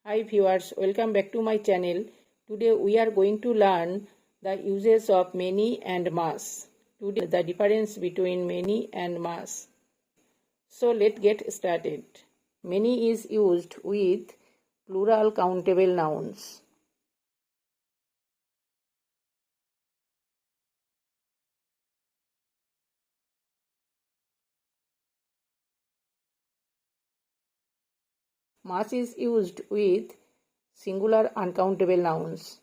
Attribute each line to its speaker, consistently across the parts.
Speaker 1: Hi viewers, welcome back to my channel. Today we are going to learn the uses of many and mass. Today the difference between many and mass. So let's get started. Many is used with plural countable nouns. Mass is used with singular uncountable nouns.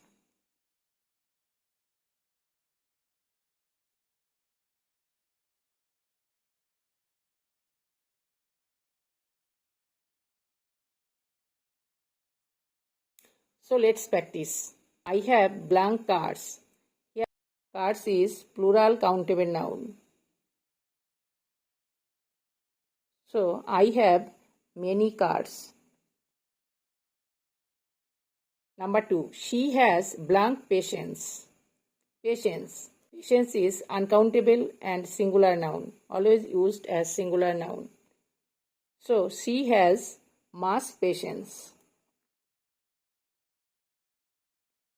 Speaker 1: So let's practice. I have blank cards. Here cards is plural countable noun. So I have many cards. Number 2. She has blank patience. Patience. Patience is uncountable and singular noun. Always used as singular noun. So she has mass patience.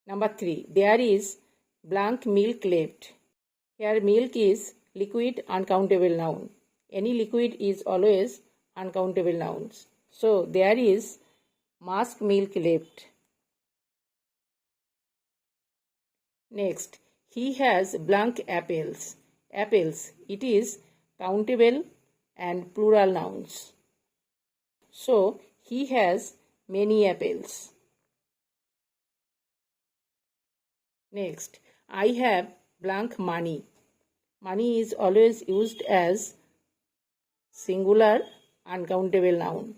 Speaker 1: Number 3. There is blank milk left. Here milk is liquid uncountable noun. Any liquid is always uncountable nouns. So there is mass milk left. Next, he has blank apples. Apples, it is countable and plural nouns. So, he has many apples. Next, I have blank money. Money is always used as singular uncountable noun.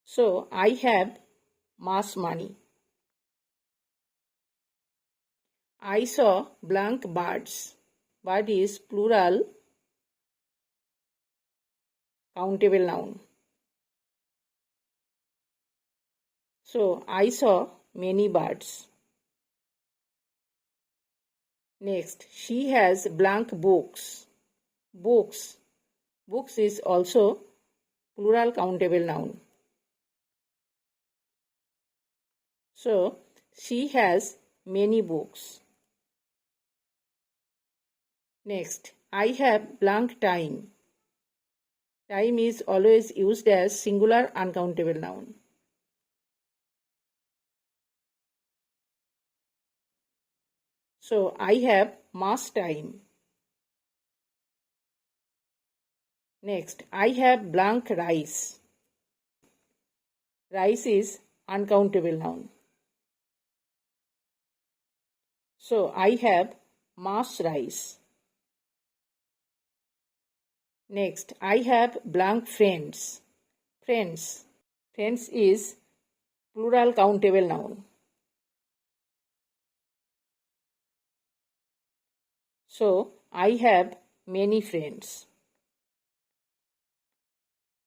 Speaker 1: So, I have mass money. I saw blank birds. Bird is plural countable noun. So, I saw many birds. Next, she has blank books. Books. Books is also plural countable noun. So, she has many books. Next, I have blank time. Time is always used as singular uncountable noun. So, I have mass time. Next, I have blank rice. Rice is uncountable noun. So, I have mass rice. Next, I have blank friends. Friends. Friends is plural countable noun. So, I have many friends.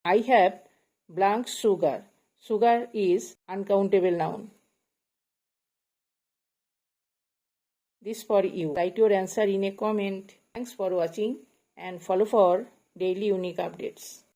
Speaker 1: I have blank sugar. Sugar is uncountable noun. This for you. Write your answer in a comment. Thanks for watching and follow for daily unique updates.